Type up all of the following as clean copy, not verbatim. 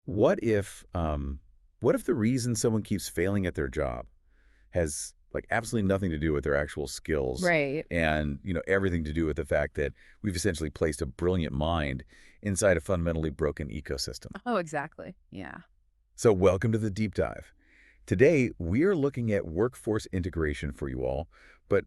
What if the reason someone keeps failing at their job has like absolutely nothing to do with their actual skills Right. and, everything to do with the fact that we've essentially placed a brilliant mind inside a fundamentally broken ecosystem. Oh, exactly. Yeah. So welcome to the deep dive. Today, we are looking at workforce integration for you all, but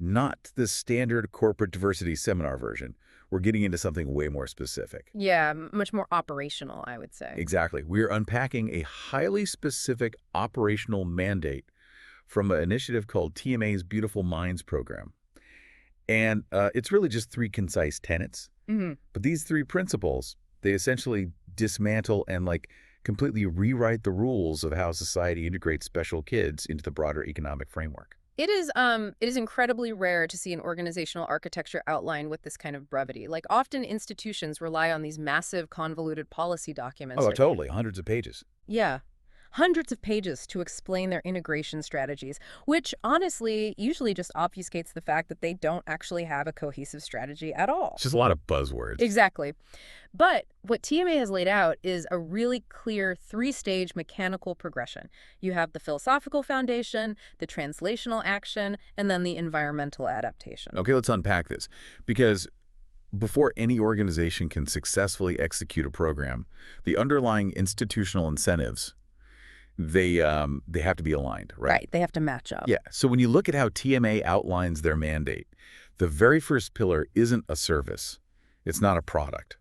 not the standard corporate diversity seminar version. We're getting into something way more specific. Yeah, much more operational, I would say. Exactly. We're unpacking a highly specific operational mandate from an initiative called TMA's Beautiful Minds program. And it's really just three concise tenets. Hmm. But these three principles, they essentially dismantle and completely rewrite the rules of how society integrates special kids into the broader economic framework. It is incredibly rare to see an organizational architecture outline with this kind of brevity. Like often institutions rely on these massive convoluted policy documents. Oh, totally. Hundreds of pages. Yeah. Hundreds of pages to explain their integration strategies, which honestly usually just obfuscates the fact that they don't actually have a cohesive strategy at all. It's just a lot of buzzwords. Exactly. But what TMA has laid out is a really clear three-stage mechanical progression. You have the philosophical foundation, the translational action, and then the environmental adaptation. Okay, let's unpack this. Because before any organization can successfully execute a program, the underlying institutional incentives, they have to be aligned, right? Right. They have to match up. Yeah. So when you look at how TMA outlines their mandate, the very first pillar isn't a service. It's not a product.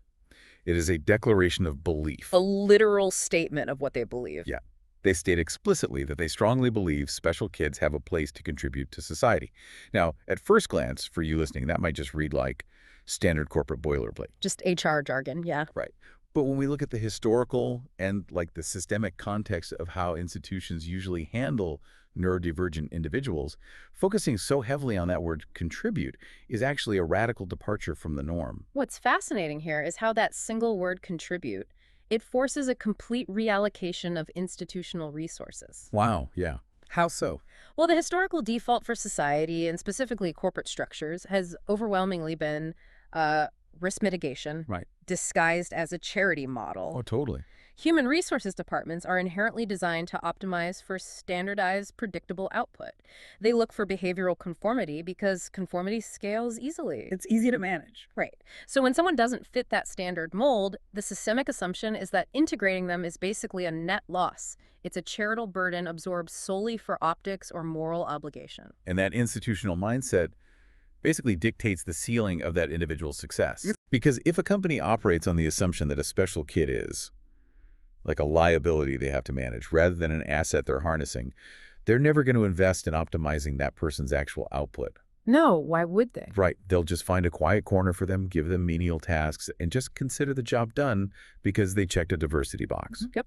It is a declaration of belief. A literal statement of what they believe. Yeah. They state explicitly that they strongly believe special kids have a place to contribute to society. Now, at first glance, for you listening, that might just read like standard corporate boilerplate. Just HR jargon, yeah. Right. But when we look at the historical and the systemic context of how institutions usually handle neurodivergent individuals, focusing so heavily on that word contribute is actually a radical departure from the norm. What's fascinating here is how that single word contribute, it forces a complete reallocation of institutional resources. Wow, yeah. How so? Well, the historical default for society, and specifically corporate structures, has overwhelmingly been risk mitigation, Right. disguised as a charity Oh, model. totally. Human resources departments are inherently designed to optimize for standardized, predictable output. They look for behavioral conformity because conformity scales easily. It's easy to manage. Right. So when someone doesn't fit that standard mold, the systemic assumption is that integrating them is basically a net loss. It's a charitable burden absorbed solely for optics or moral obligation. And that institutional mindset basically dictates the ceiling of that individual's success. Yep. Because if a company operates on the assumption that a special kid is like a liability they have to manage rather than an asset they're harnessing, they're never going to invest in optimizing that person's actual output. No, why would they? Right. They'll just find a quiet corner for them, give them menial tasks, and just consider the job done because they checked a diversity box. Yep.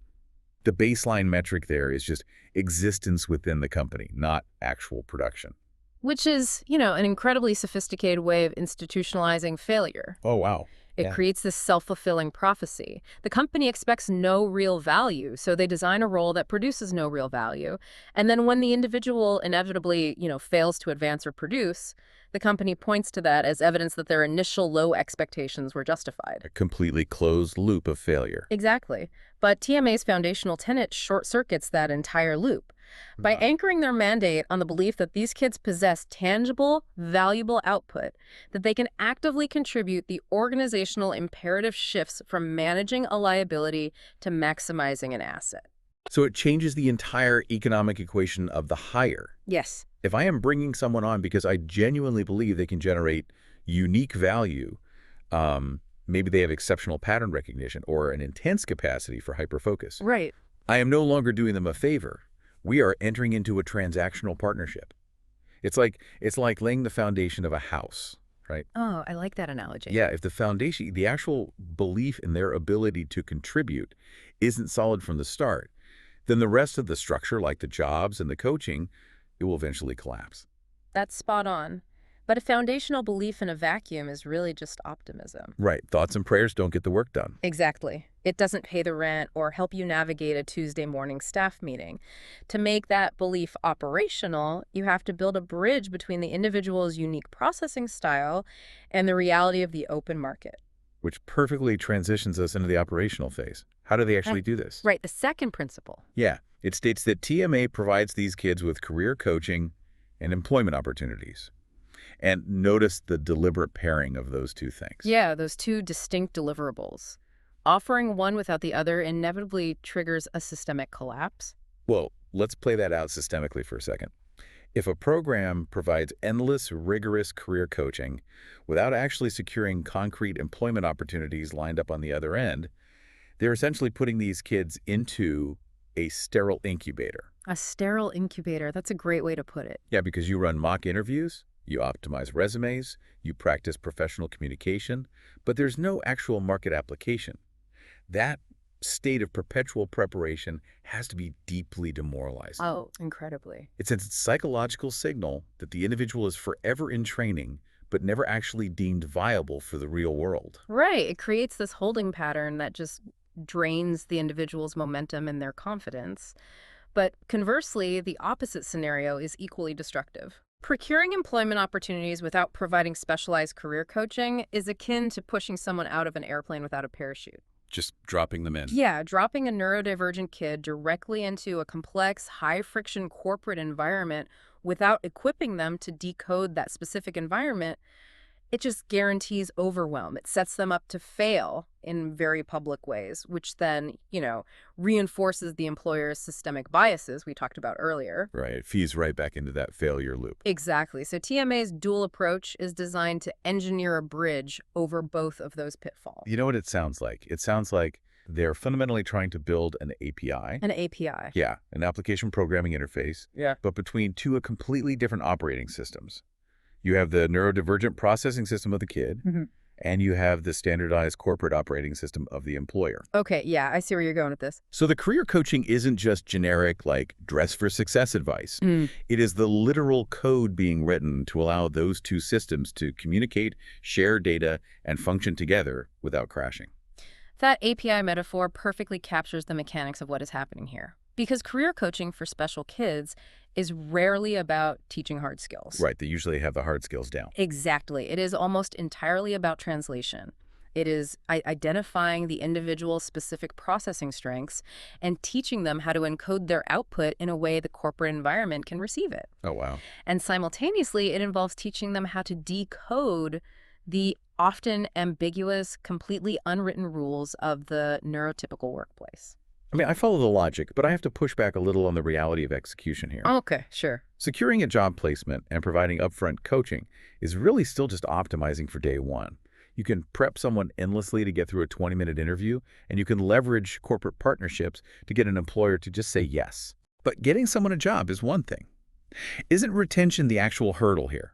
The baseline metric there is just existence within the company, not actual production. Which is, an incredibly sophisticated way of institutionalizing failure. Oh, wow. It Yeah. creates this self-fulfilling prophecy. The company expects no real value, so they design a role that produces no real value. And then when the individual inevitably, fails to advance or produce, the company points to that as evidence that their initial low expectations were justified. A completely closed loop of failure. Exactly. But TMA's foundational tenet short-circuits that entire loop. By anchoring their mandate on the belief that these kids possess tangible, valuable output, that they can actively contribute, the organizational imperative shifts from managing a liability to maximizing an asset. So it changes the entire economic equation of the hire. Yes. If I am bringing someone on because I genuinely believe they can generate unique value, maybe they have exceptional pattern recognition or an intense capacity for hyperfocus, Right. I am no longer doing them a favor. We are entering into a transactional partnership. It's like laying the foundation of a house, right? Oh, I like that analogy. Yeah, if the foundation, the actual belief in their ability to contribute isn't solid from the start, then the rest of the structure, like the jobs and the coaching, it will eventually collapse. That's spot on. But a foundational belief in a vacuum is really just optimism. Right. Thoughts and prayers don't get the work done. Exactly. It doesn't pay the rent or help you navigate a Tuesday morning staff meeting. To make that belief operational, you have to build a bridge between the individual's unique processing style and the reality of the open market. Which perfectly transitions us into the operational phase. How do they actually do this? Right, the second principle. Yeah, it states that TMA provides these kids with career coaching and employment opportunities. And notice the deliberate pairing of those two things. Yeah, those two distinct deliverables. Offering one without the other inevitably triggers a systemic collapse. Well, let's play that out systemically for a second. If a program provides endless, rigorous career coaching without actually securing concrete employment opportunities lined up on the other end, they're essentially putting these kids into a sterile incubator. A sterile incubator, that's a great way to put it. Yeah, because you run mock interviews, you optimize resumes, you practice professional communication, but there's no actual market application. That state of perpetual preparation has to be deeply demoralizing. Oh, incredibly. It sends a psychological signal that the individual is forever in training, but never actually deemed viable for the real world. Right, it creates this holding pattern that just drains the individual's momentum and their confidence. But conversely, the opposite scenario is equally destructive. Procuring employment opportunities without providing specialized career coaching is akin to pushing someone out of an airplane without a parachute. Just dropping them in. Yeah, dropping a neurodivergent kid directly into a complex, high-friction corporate environment without equipping them to decode that specific environment, it just guarantees overwhelm. It sets them up to fail in very public ways, which then, reinforces the employer's systemic biases we talked about earlier. Right, it feeds right back into that failure loop. Exactly. So TMA's dual approach is designed to engineer a bridge over both of those pitfalls. You know what it sounds like? It sounds like they're fundamentally trying to build an API. An API. Yeah, an application programming interface. Yeah. But between two completely different operating systems. You have the neurodivergent processing system of the kid, and you have the standardized corporate operating system of the employer. Okay, yeah, I see where you're going with this. So the career coaching isn't just generic, like, dress for success advice. It is the literal code being written to allow those two systems to communicate, share data, and function together without crashing. That API metaphor perfectly captures the mechanics of what is happening here. Because career coaching for special kids is rarely about teaching hard skills. Right, they usually have the hard skills down. Exactly. It is almost entirely about translation. It is identifying the individual's specific processing strengths and teaching them how to encode their output in a way the corporate environment can receive it. Oh, wow. And simultaneously, it involves teaching them how to decode the often ambiguous, completely unwritten rules of the neurotypical workplace. I mean, I follow the logic, but I have to push back a little on the reality of execution here. Okay, sure. Securing a job placement and providing upfront coaching is really still just optimizing for day one. You can prep someone endlessly to get through a 20-minute interview, and you can leverage corporate partnerships to get an employer to just say yes. But getting someone a job is one thing. Isn't retention the actual hurdle here?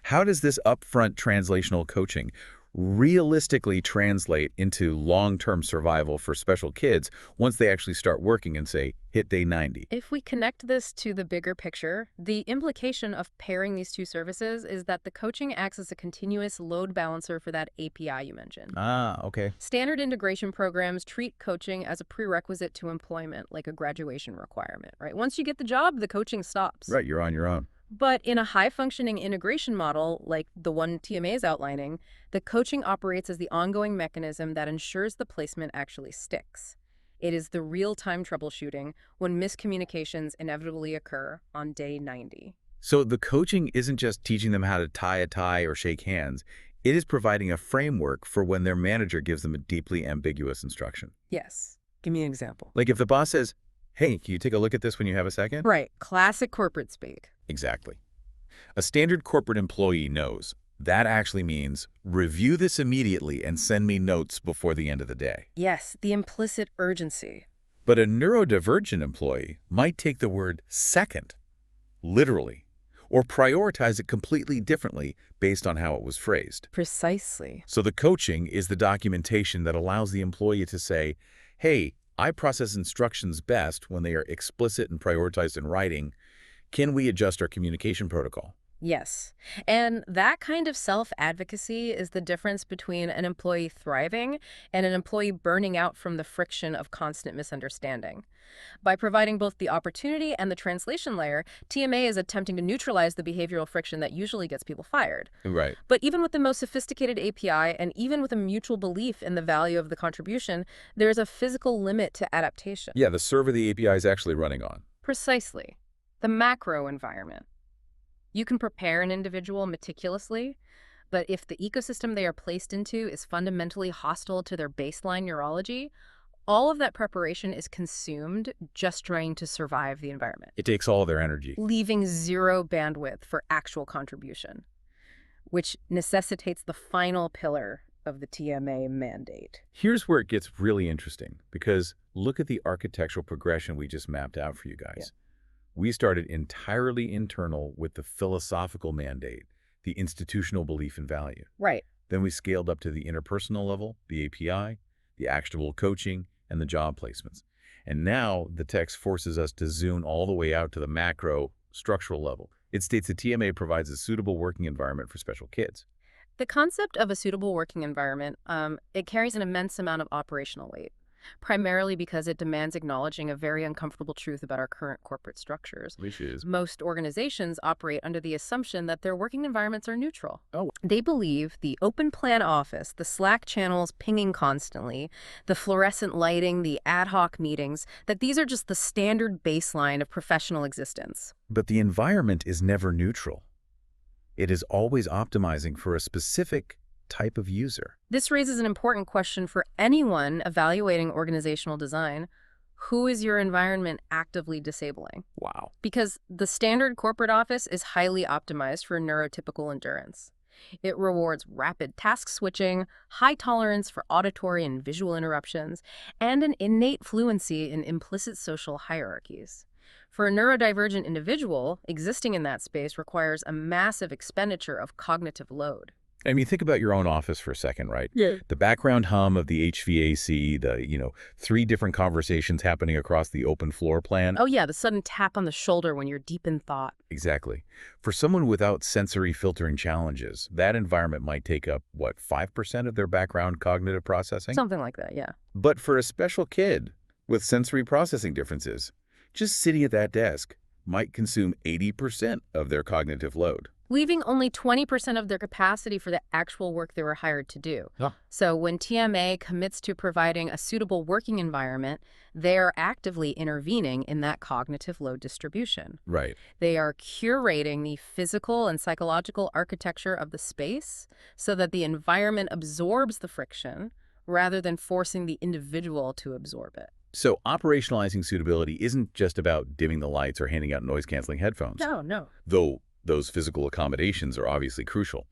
How does this upfront translational coaching realistically translate into long-term survival for special kids once they actually start working and, say, hit day 90? If we connect this to the bigger picture, the implication of pairing these two services is that the coaching acts as a continuous load balancer for that API you mentioned. Ah, okay. Standard integration programs treat coaching as a prerequisite to employment, like a graduation requirement, right? Once you get the job, the coaching stops. Right, you're on your own. But in a high-functioning integration model, like the one TMA is outlining, the coaching operates as the ongoing mechanism that ensures the placement actually sticks. It is the real-time troubleshooting when miscommunications inevitably occur on day 90. So the coaching isn't just teaching them how to tie a tie or shake hands. It is providing a framework for when their manager gives them a deeply ambiguous instruction. Yes. Give me an example. Like if the boss says, "Hey, can you take a look at this when you have a second?" Right. Classic corporate speak. Exactly. A standard corporate employee knows that actually means review this immediately and send me notes before the end of the day. Yes, the implicit urgency. But a neurodivergent employee might take the word second literally or prioritize it completely differently based on how it was phrased. Precisely. So the coaching is the documentation that allows the employee to say, "Hey, I process instructions best when they are explicit and prioritized in writing. Can we adjust our communication protocol?" Yes. And that kind of self-advocacy is the difference between an employee thriving and an employee burning out from the friction of constant misunderstanding. By providing both the opportunity and the translation layer, TMA is attempting to neutralize the behavioral friction that usually gets people fired. Right. But even with the most sophisticated API and even with a mutual belief in the value of the contribution, there's a physical limit to adaptation. Yeah, the server the API is actually running on. Precisely. The macro environment. You can prepare an individual meticulously, but if the ecosystem they are placed into is fundamentally hostile to their baseline neurology, all of that preparation is consumed just trying to survive the environment, It takes all of their energy. leaving zero bandwidth for actual contribution, which necessitates the final pillar of the TMA mandate. Here's where it gets really interesting, because look at the architectural progression we just mapped out for you guys. We started entirely internal with the philosophical mandate, the institutional belief and value. Right. Then we scaled up to the interpersonal level, the API, the actionable coaching, and the job placements. And now the text forces us to zoom all the way out to the macro structural level. It states that TMA provides a suitable working environment for special kids. The concept of a suitable working environment, it carries an immense amount of operational weight, primarily because it demands acknowledging a very uncomfortable truth about our current corporate structures. Which is, Most organizations operate under the assumption that their working environments are neutral. Oh. They believe the open plan office, the Slack channels pinging constantly, the fluorescent lighting, the ad hoc meetings, that these are just the standard baseline of professional existence. but the environment is never neutral. It is always optimizing for a specific type of user. This raises an important question for anyone evaluating organizational design. Who is your environment actively disabling? Wow. Because the standard corporate office is highly optimized for neurotypical endurance. It rewards rapid task switching, high tolerance for auditory and visual interruptions, and an innate fluency in implicit social hierarchies. For a neurodivergent individual, existing in that space requires a massive expenditure of cognitive load. I mean, think about your own office for a second, right? Yeah. The background hum of the HVAC, the 3 different conversations happening across the open floor plan. Oh yeah, the sudden tap on the shoulder when you're deep in thought. Exactly. For someone without sensory filtering challenges, that environment might take up, what, 5% of their background cognitive processing? Something like that, yeah. But for a special kid with sensory processing differences, just sitting at that desk might consume 80% of their cognitive load. Leaving only 20% of their capacity for the actual work they were hired to do. Yeah. So when TMA commits to providing a suitable working environment, they are actively intervening in that cognitive load distribution. Right. They are curating the physical and psychological architecture of the space so that the environment absorbs the friction rather than forcing the individual to absorb it. So operationalizing suitability isn't just about dimming the lights or handing out noise-canceling headphones. No. Though those physical accommodations are obviously crucial.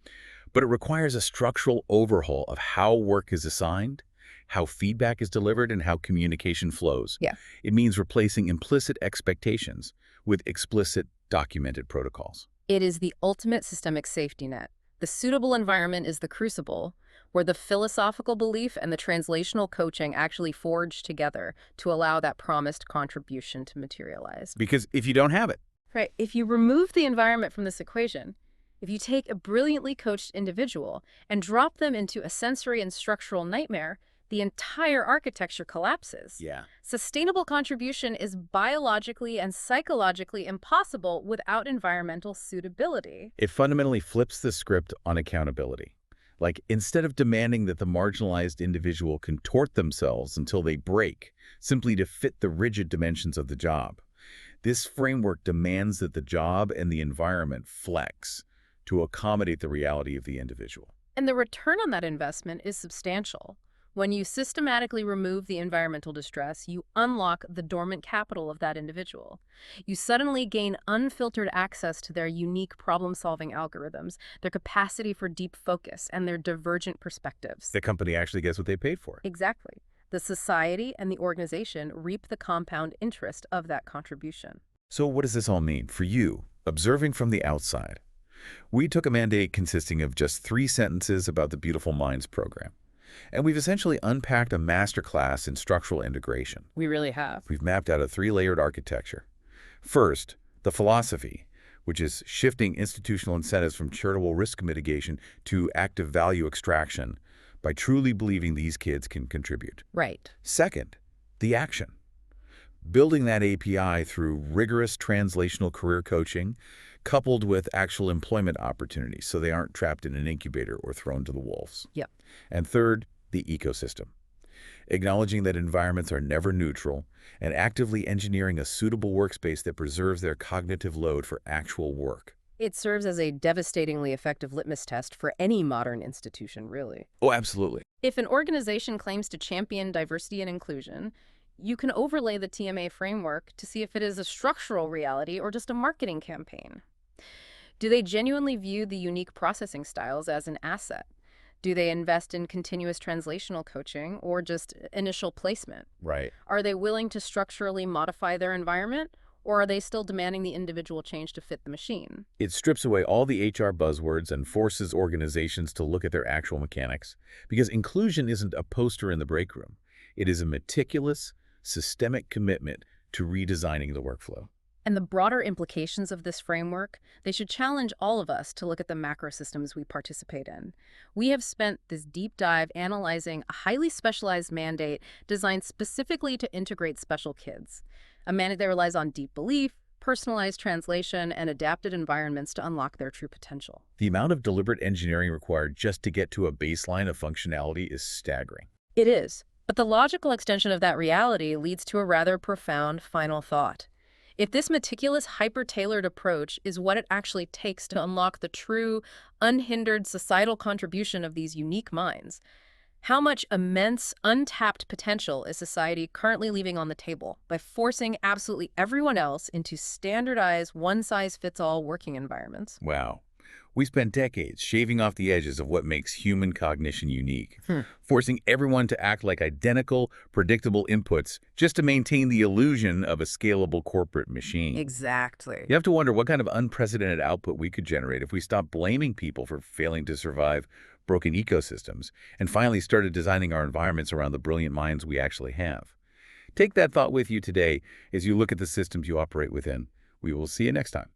But it requires a structural overhaul of how work is assigned, how feedback is delivered, and how communication flows. Yeah. It means replacing implicit expectations with explicit documented protocols. It is the ultimate systemic safety net. The suitable environment is the crucible where the philosophical belief and the translational coaching actually forge together to allow that promised contribution to materialize. Because if you don't have it, Right. If you remove the environment from this equation, if you take a brilliantly coached individual and drop them into a sensory and structural nightmare, the entire architecture collapses. yeah, Sustainable contribution is biologically and psychologically impossible without environmental suitability. it fundamentally flips the script on accountability. Like, instead of demanding that the marginalized individual contort themselves until they break, simply to fit the rigid dimensions of the job, this framework demands that the job and the environment flex to accommodate the reality of the individual. And the return on that investment is substantial. When you systematically remove the environmental distress, you unlock the dormant capital of that individual. You suddenly gain unfiltered access to their unique problem-solving algorithms, their capacity for deep focus, and their divergent perspectives. The company actually gets what they paid for. Exactly. The society and the organization reap the compound interest of that contribution. So what does this all mean for you, observing from the outside? We took a mandate consisting of just 3 sentences about the Beautiful Minds program. And we've essentially unpacked a masterclass in structural integration. We really have. We've mapped out a 3-layered architecture. First, the philosophy, which is shifting institutional incentives from charitable risk mitigation to active value extraction by truly believing these kids can contribute. Right. Second, the action. Building that API through rigorous translational career coaching coupled with actual employment opportunities so they aren't trapped in an incubator or thrown to the wolves. Yep. And third, the ecosystem. Acknowledging that environments are never neutral and actively engineering a suitable workspace that preserves their cognitive load for actual work. It serves as a devastatingly effective litmus test for any modern institution, really. Oh, absolutely. If an organization claims to champion diversity and inclusion, you can overlay the TMA framework to see if it is a structural reality or just a marketing campaign. Do they genuinely view the unique processing styles as an asset? Do they invest in continuous translational coaching or just initial placement? Right. Are they willing to structurally modify their environment, or are they still demanding the individual change to fit the machine? It strips away all the HR buzzwords and forces organizations to look at their actual mechanics, because inclusion isn't a poster in the break room. It is a meticulous, systemic commitment to redesigning the workflow. And the broader implications of this framework, they should challenge all of us to look at the macro systems we participate in. We have spent this deep dive analyzing a highly specialized mandate designed specifically to integrate special kids. A mandate that relies on deep belief, personalized translation, and adapted environments to unlock their true potential. The amount of deliberate engineering required just to get to a baseline of functionality is staggering. It is. But the logical extension of that reality leads to a rather profound final thought. If this meticulous, hyper-tailored approach is what it actually takes to unlock the true, unhindered societal contribution of these unique minds, how much immense, untapped potential is society currently leaving on the table by forcing absolutely everyone else into standardized, one-size-fits-all working environments? Wow. We spent decades shaving off the edges of what makes human cognition unique, forcing everyone to act like identical, predictable inputs just to maintain the illusion of a scalable corporate machine. Exactly. You have to wonder what kind of unprecedented output we could generate if we stopped blaming people for failing to survive broken ecosystems and finally started designing our environments around the brilliant minds we actually have. Take that thought with you today as you look at the systems you operate within. We will see you next time.